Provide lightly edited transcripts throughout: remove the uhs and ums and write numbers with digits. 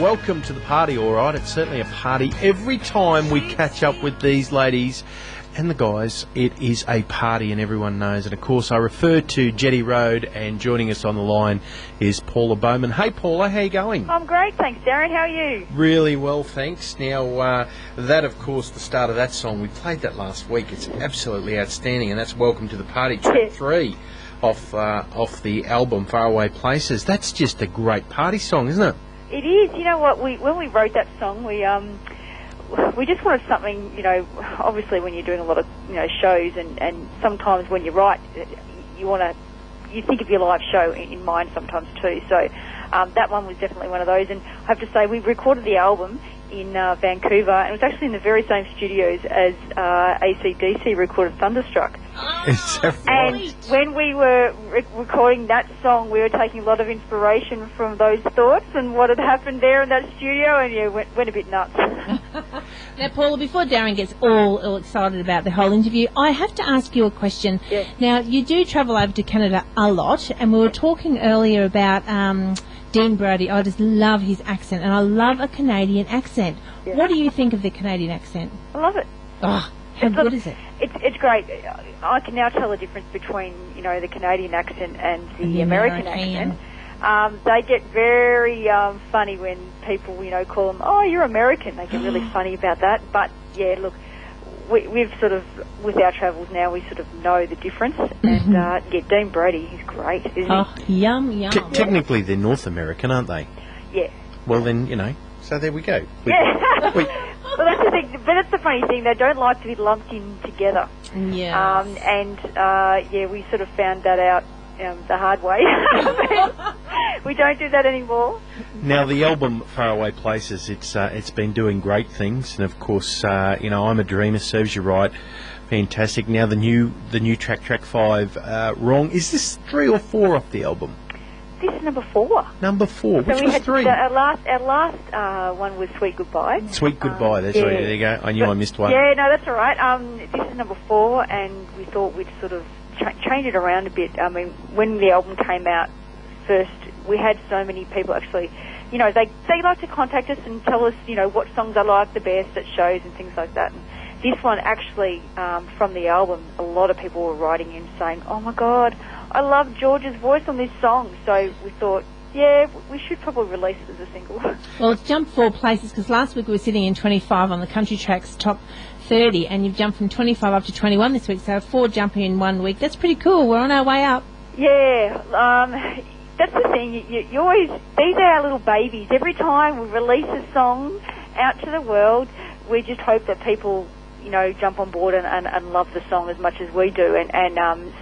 welcome to the party, all right. It's certainly a party. Every time we catch up with these ladies and the guys, it is a party, and everyone knows. And, of course, I refer to Jetty Road, and joining us on the line is Paula Bowman. Hey, Paula, how you going? I'm great, thanks, Darren. How are you? Really well, thanks. Now, that, of course, the start of that song, we played that last week. It's absolutely outstanding, and that's Welcome to the Party, track 3 off the album Faraway Places. That's just a great party song, isn't it? It is. You know what? When we wrote that song, we just wanted something, obviously when you're doing a lot of, shows and sometimes when you write, you think of your live show in mind sometimes too. So that one was definitely one of those. And I have to say, we recorded the album in Vancouver, and it was actually in the very same studios as AC/DC recorded Thunderstruck. Is that right? And when we were recording that song, we were taking a lot of inspiration from those thoughts and what had happened there in that studio, and went a bit nuts. Now, Paula, before Darren gets all excited about the whole interview, I have to ask you a question. Yeah. Now, you do travel over to Canada a lot, and we were talking earlier about Dean Brody. I just love his accent, and I love a Canadian accent. Yeah. What do you think of the Canadian accent? I love it. Oh, how good is it? It's great. I can now tell the difference between, the Canadian accent and the American accent. They get very funny when people, call them, oh, you're American. They get really funny about that. But, yeah, look, we've sort of, with our travels now, we sort of know the difference. And, Dean Brody, he's great, isn't he? Yum, yum. Technically, they're North American, aren't they? Yeah. Well, then, so there we go. Well, that's the thing, but that's the funny thing. They don't like to be lumped in together. Yeah. We sort of found that out the hard way. We don't do that anymore. Now, the album Faraway Places, it's been doing great things, and of course, I'm a Dreamer serves you right. Fantastic. Now, the new track 5, Wrong. Is this 3 or 4 off the album? This is number 4. Number 4. Which was 3? Our last one was Sweet Goodbye. Sweet Goodbye. That's right. There you go. I knew I missed one. Yeah, no, that's all right. This is number 4, and we thought we'd sort of change it around a bit. I mean, when the album came out first, we had so many people actually, they like to contact us and tell us, what songs they like the best at shows and things like that. And this one actually, from the album, a lot of people were writing in saying, oh my God, I love George's voice on this song. So we thought, yeah, we should probably release it as a single. Well, it's jumped 4 places because last week we were sitting in 25 on the Country Tracks top 30, and you've jumped from 25 up to 21 this week, so 4 jumping in 1 week. That's pretty cool. We're on our way up. Yeah, that's the thing. You always, these are our little babies. Every time we release a song out to the world, we just hope that people, jump on board and love the song as much as we do.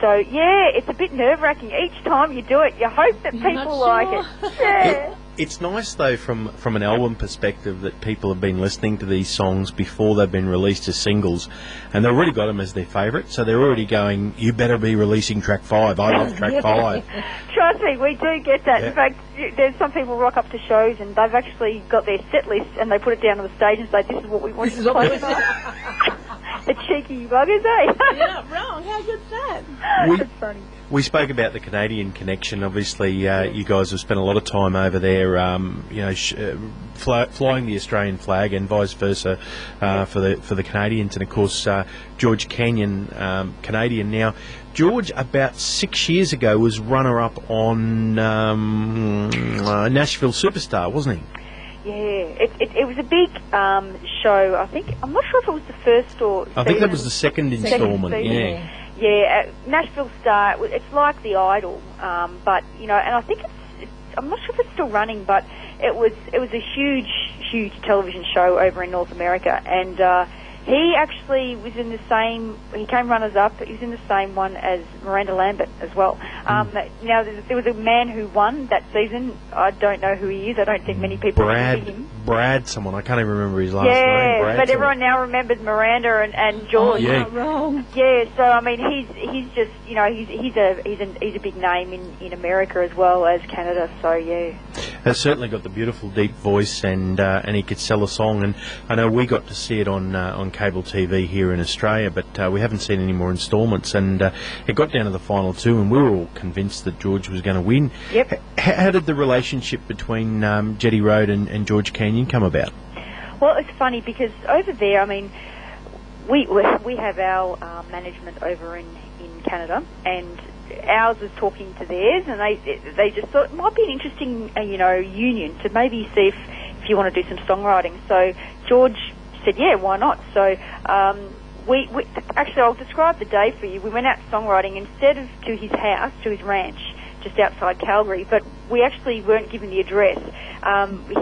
So, yeah, it's a bit nerve-wracking. Each time you do it, you hope that people like it. Yeah. It's nice, though, from an album perspective, that people have been listening to these songs before they've been released as singles, and they've already got them as their favourite, so they're already going, you better be releasing track 5. I love track 5. Trust me, we do get that. Yeah. In fact, there's some people rock up to shows and they've actually got their set list and they put it down on the stage and say, this is what we want to play. The cheeky buggers, eh? You're not wrong. How good's that? That's funny. We spoke about the Canadian connection. Obviously, you guys have spent a lot of time over there, flying the Australian flag and vice versa for the Canadians. And, of course, George Canyon, Canadian. Now, George, about 6 years ago, was runner-up on Nashville Superstar, wasn't he? Yeah, it was a big show. I'm not sure if it was the first or I think that was the second instalment. Yeah. Yeah, Nashville Star. It's like The Idol, but and I think I'm not sure if it's still running, but it was a huge television show over in North America, and he actually was in the same. He came runners up. He was in the same one as Miranda Lambert as well. Now there was a man who won that season. I don't know who he is. I don't think many people remember him. Brad, someone I can't even remember his last name. Yeah, but everyone now remembers Miranda and George. Oh, yeah. Not wrong. Yeah, so I mean, he's just he's a big name in America as well as Canada. So yeah. has certainly got the beautiful deep voice, and he could sell a song. And I know we got to see it on cable TV here in Australia, but we haven't seen any more instalments. And it got down to the final two, and we were all convinced that George was going to win. Yep. How did the relationship between Jetty Road and George Canyon come about? Well, it's funny because over there, I mean, we have our management over in Canada, and ours was talking to theirs, and they just thought it might be an interesting union to maybe see if you want to do some songwriting. So George said, yeah, why not? So we actually, I'll describe the day for you. We went out songwriting instead of to his house, to his ranch just outside Calgary, but we actually weren't given the address.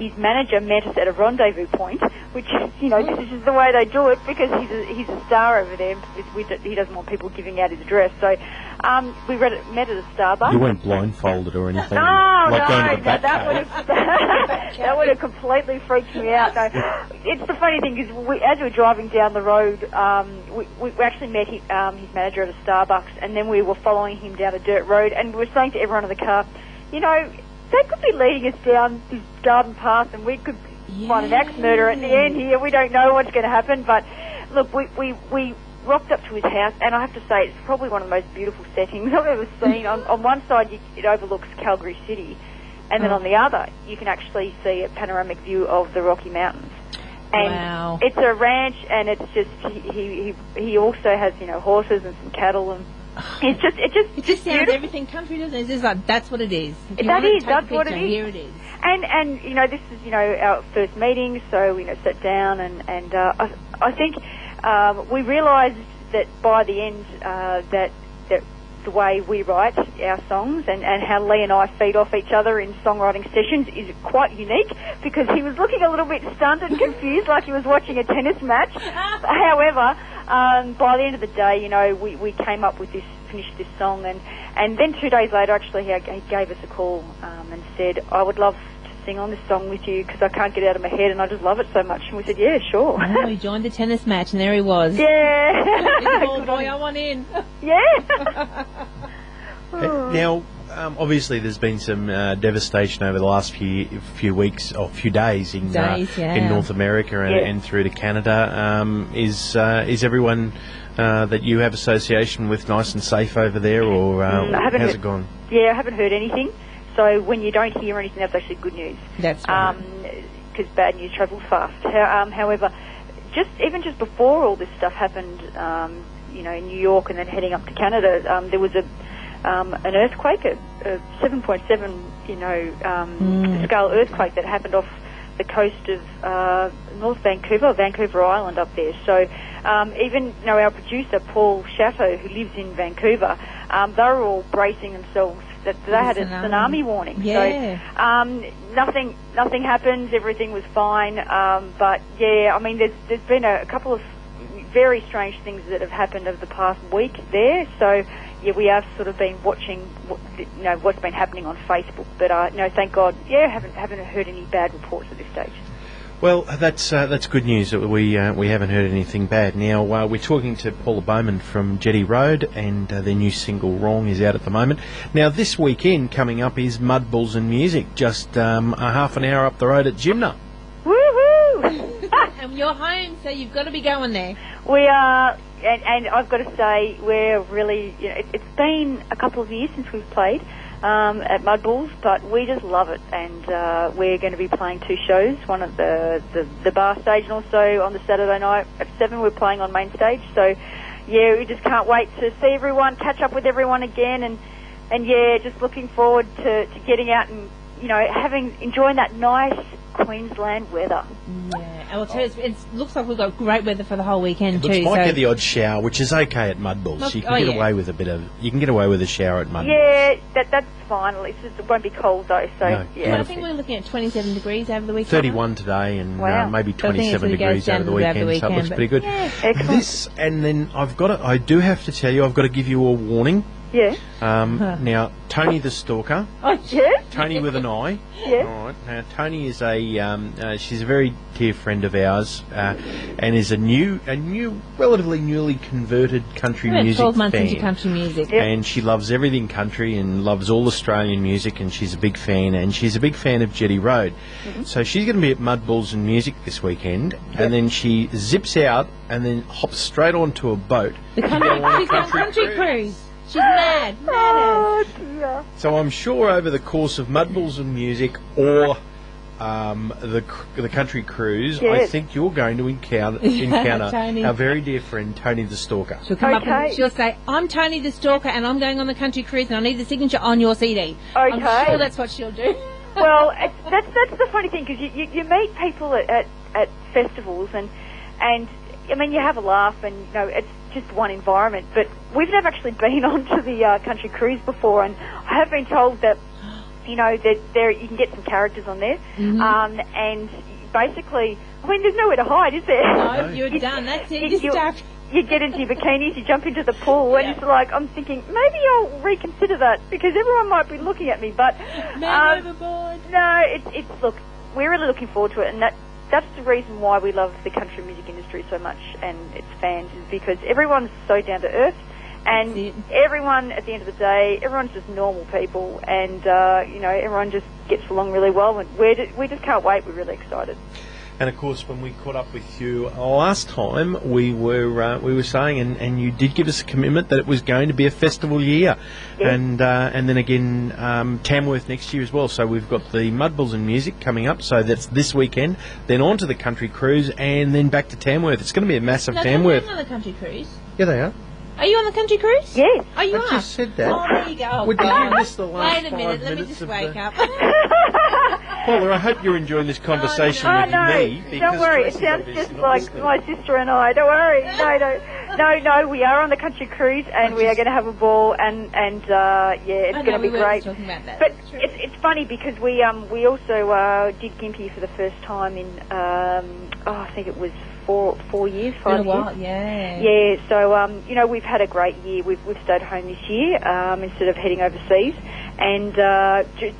His manager met us at a rendezvous point, which, this is just the way they do it because he's a star over there. He doesn't want people giving out his address. So we met at a Starbucks. You weren't blindfolded or anything? No, going to the that would have completely freaked me out. No, it's the funny thing is, as we were driving down the road, we actually met his manager at a Starbucks, and then we were following him down a dirt road, and we were saying to everyone in the car, they could be leading us down this garden path, and we could find an axe murderer at the end here. We don't know what's going to happen, but look, we rocked up to his house, and I have to say it's probably one of the most beautiful settings I've ever seen. On one side, it overlooks Calgary City, and then on the other, you can actually see a panoramic view of the Rocky Mountains. And it's a ranch, and it's just he also has horses and some cattle, and it just sounds everything country, doesn't it? It's just like that's what it is. That's what it is. Here it is. And this is our first meeting, so we sat down, and I think we realised that by the end that the way we write our songs and how Lee and I feed off each other in songwriting sessions is quite unique, because he was looking a little bit stunned and confused like he was watching a tennis match. However, by the end of the day, we came up with finished this song, and then 2 days later, actually, he gave us a call and said, I would love to sing on this song with you because I can't get it out of my head and I just love it so much. And we said, yeah, sure. Oh, he joined the tennis match, and there he was. Yeah. Oh, boy, I want in. Yeah. Now, obviously, there's been some devastation over the last few weeks or few days in North America and through to Canada. Is everyone that you have association with nice and safe over there, or how's it gone? Yeah, I haven't heard anything. So when you don't hear anything, that's actually good news. That's right. Because bad news travels fast. However, just before all this stuff happened, in New York and then heading up to Canada, there was an earthquake, a 7.7 scale earthquake that happened off the coast of North Vancouver Island up there. So even our producer Paul Chateau, who lives in Vancouver, they were all bracing themselves that they had a tsunami warning. Yeah. So nothing happened. Everything was fine. But yeah, I mean, there's been a couple of very strange things that have happened over the past week there. So yeah, we have sort of been watching what's been happening on Facebook. But thank God, haven't heard any bad reports at this stage. Well, that's good news that we haven't heard anything bad. Now, we're talking to Paula Bowman from Jetty Road, and their new single "Wrong" is out at the moment. Now, this weekend coming up is Mud Bulls and Music, just a half an hour up the road at Gymna. Woohoo! And you're home, so you've got to be going there. We are, and I've got to say, we're really, it's been a couple of years since we've played at Mud Bulls, but we just love it, and we're going to be playing 2 shows, one at the bar stage, and also on the Saturday night at 7 we're playing on main stage. So yeah, we just can't wait to see everyone, catch up with everyone again, and yeah, just looking forward to getting out and enjoying that nice Queensland weather. Yeah, I will tell you, it looks like we've got great weather for the whole weekend too. It might get the odd shower, which is okay at Mud Bulls. You can get away with you can get away with a shower at Mud Bulls. Yeah, that's fine. At least it won't be cold though. So no, yeah, I think we're looking at 27 degrees over the weekend. 31 today, and maybe 27 degrees over the weekend. So it looks pretty good. Yeah, excellent. And then I do have to tell you, I've got to give you a warning. Yeah. Now, Tony the Stalker. Oh, yeah? Tony with an I. Yeah. All right. Now, Tony is she's a very dear friend of ours, and is a relatively newly converted country music 12 months fan. into country music. Yep. And she loves everything country and loves all Australian music, and she's a big fan. And she's a big fan of Jetty Road. So she's going to be at Mud Bulls and Music this weekend, and then she zips out and then hops straight onto a boat. She's on country cruise. She's mad. Oh, dear. So I'm sure over the course of Mud Bulls and Music or the country cruise, I Yes. think you're going to encounter Tony. our very dear friend Tony the Stalker. She'll come up Okay. and she'll say, I'm Tony the Stalker and I'm going on the country cruise and I need the signature on your CD. I'm Okay. sure that's what she'll do. Well, that's the funny thing, because you meet people at festivals and I mean, you have a laugh and, you know, it's just one environment, but we've never actually been onto the country cruise before, and I have been told that, you know, that you can get some characters on there, and basically, I mean, there's nowhere to hide, is there? No, you're done. That's it. You're stuck. You get into your bikinis, you jump into the pool, and it's like, I'm thinking, maybe I'll reconsider that, because everyone might be looking at me, but... Man overboard. No, it's look, we're really looking forward to it, and that's the reason why we love the country music industry so much and its fans, is because everyone's so down to earth, and everyone, at the end of the day, everyone's just normal people, and you know, everyone just gets along really well, and we just can't wait. We're really excited. And of course, when we caught up with you last time, we were saying, and you did give us a commitment that it was going to be a festival year, and then again Tamworth next year as well. So we've got the Mud Bulls and Music coming up, so that's this weekend. Then on to the country cruise, and then back to Tamworth. It's going to be a massive Tamworth. On the country cruise. Yeah, they are. Are you on the country cruise? Yes. Oh, you I are? just said that. Oh, there you go. Did you miss the last Wait a minute. 5 Let me minutes just of wake the... up. Paula, I hope you're enjoying this conversation with no, me. don't worry. It Tracy's sounds obviously just not like listening. my sister and I. Don't worry. No. We are on the country cruise, and we are going to have a ball, and yeah, it's going to be great. Talking about that. But it's funny because we also did Gympie for the first time in I think it was 4 years, 5 Been a years. while, yeah. Yeah, so you know, we've had a great year. We've stayed home this year instead of heading overseas, and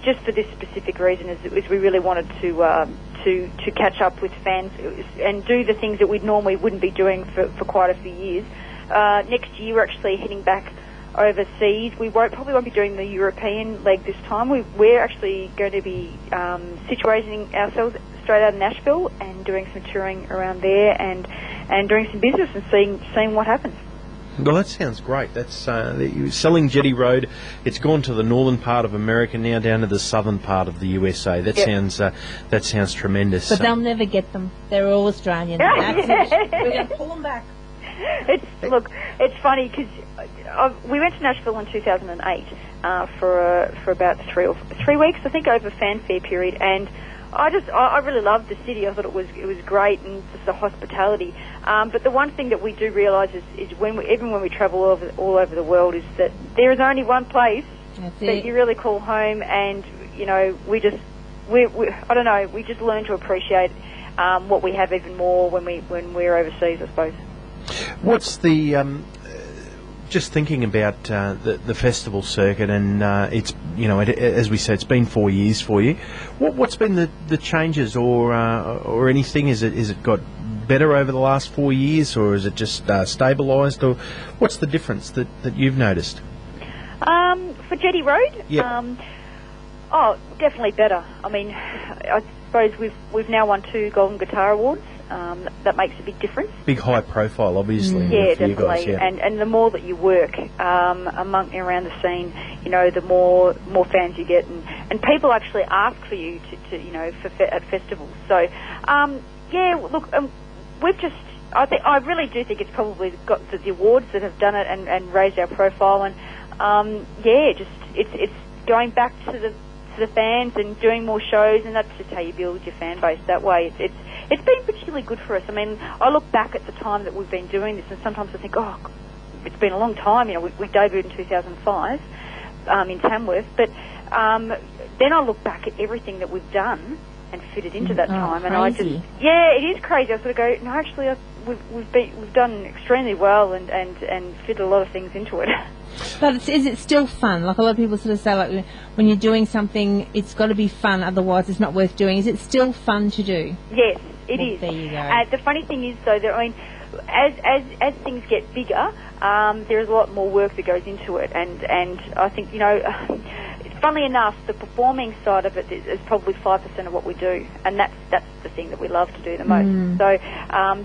just for this specific reason, is we really wanted to catch up with fans and do the things that we normally wouldn't be doing for quite a few years. Next year, we're actually heading back overseas. We probably won't be doing the European leg this time. We're actually going to be situating ourselves straight out of Nashville and doing some touring around there and doing some business and seeing what happens. Well, that sounds great. That's selling Jetty Road. It's gone to the northern part of America, now down to the southern part of the USA. That sounds tremendous. But they'll never get them. They're all Australian. That's it. We're going to pull them back. It's funny because we went to Nashville in 2008 for about 3 weeks, I think, over Fanfare period, and I really loved the city. I thought it was great, and just the hospitality. But the one thing that we do realise is even when we travel all over the world, is that there is only one place that you really call home, and you know, we just learn to appreciate what we have even more when we're overseas, I suppose. What's the just thinking about the festival circuit, and it's, you know, as we said, it's been 4 years for you. What's been the changes or anything? Is it got better over the last 4 years, or is it just stabilised, or what's the difference that you've noticed? For Jetty Road, definitely better. I mean, I suppose we've now won 2 Golden Guitar Awards. That makes a big difference. Big high profile, obviously. Yeah, for you definitely. guys, yeah. And the more that you work around the scene, you know, the more fans you get, and people actually ask for you to you know, at festivals. So, I really do think it's probably got the awards that have done it and raised our profile, and it's going back to the fans and doing more shows, and that's just how you build your fan base that way. It's been particularly good for us. I mean, I look back at the time that we've been doing this, and sometimes I think, it's been a long time. You know, we debuted in 2005 in Tamworth, but then I look back at everything that we've done and fitted into that time, and crazy. it is crazy. I sort of go, no, actually, we've done extremely well and fit a lot of things into it. But is it still fun? Like a lot of people sort of say, like when you're doing something, it's got to be fun, otherwise it's not worth doing. Is it still fun to do? Yes, it is. There you go. The funny thing is, though, that I mean, as things get bigger, there's a lot more work that goes into it, and I think, you know, funnily enough, the performing side of it is probably 5% of what we do, and that's the thing that we love to do the most. So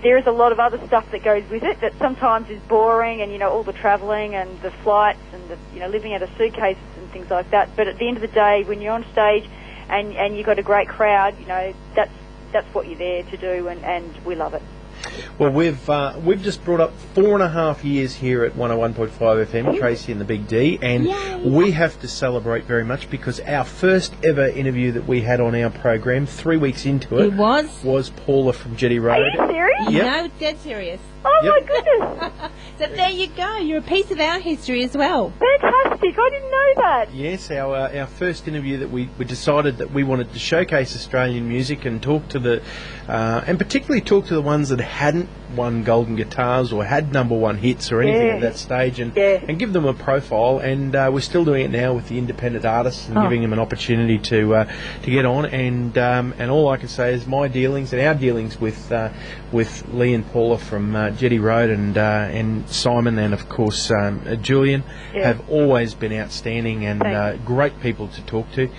there is a lot of other stuff that goes with it that sometimes is boring, and, you know, all the travelling and the flights and the, you know, living out of suitcases and things like that. But at the end of the day, when you're on stage and you've got a great crowd, you know, that's what you're there to do, and we love it. Well, we've just brought up 4.5 years here at 101.5 FM, Tracy and the Big D, and we have to celebrate very much because our first ever interview that we had on our program, 3 weeks into it, was Paula from Jetty Road. Are you serious? Yep. No, it's dead serious. Oh, my goodness. So there you go. You're a piece of our history as well. Fantastic. I didn't know that. Yes, our first interview that we decided that we wanted to showcase Australian music and talk to the, and particularly talk to the ones that hadn't won golden guitars or had #1 hits or anything at that stage, and give them a profile. And we're still doing it now with the independent artists and giving them an opportunity to get on. And all I can say is my dealings and our dealings with Lee and Paula from Jetty Road and Simon and of course Julian have always been outstanding and great people to talk to.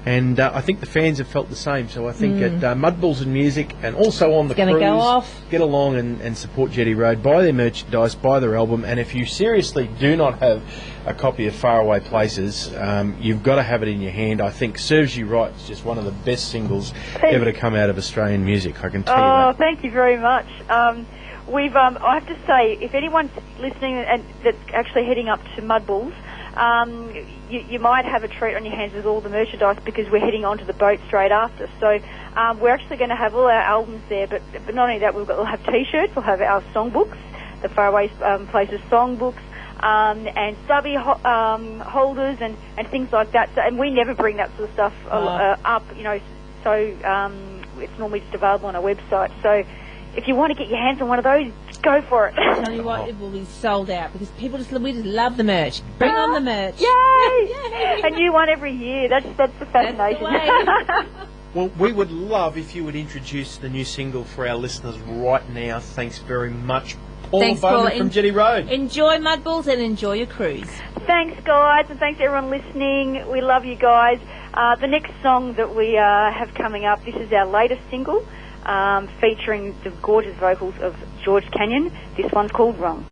And I think the fans have felt the same. So I think at Mudballs and Music and also on the cruise, get along and support Jetty Road, buy their merchandise, buy their album. And if you seriously do not have a copy of Faraway Places, you've got to have it in your hand. I think Serves You Right is just one of the best singles ever to come out of Australian music, I can tell you that. Oh, thank you very much. I have to say, if anyone's listening and that's actually heading up to Mudballs, you might have a treat on your hands with all the merchandise because we're heading onto the boat straight after. So we're actually going to have all our albums there, but not only that, we'll have T-shirts, we'll have our songbooks, the Faraway Places songbooks, and stubby holders and things like that. So, and we never bring that sort of stuff up, you know, so it's normally just available on our website. So if you want to get your hands on one of those, go for it. I tell you what, it will be sold out because we just love the merch. Bring on the merch. Yay! A new one every year. That's the fascination. Well, we would love if you would introduce the new single for our listeners right now. Thanks very much, Paula Bowman from Jetty Road. Enjoy Mudballs and enjoy your cruise. Thanks, guys, and thanks to everyone listening. We love you guys. The next song that we have coming up, this is our latest single, featuring the gorgeous vocals of George Canyon. This one's called Wrong.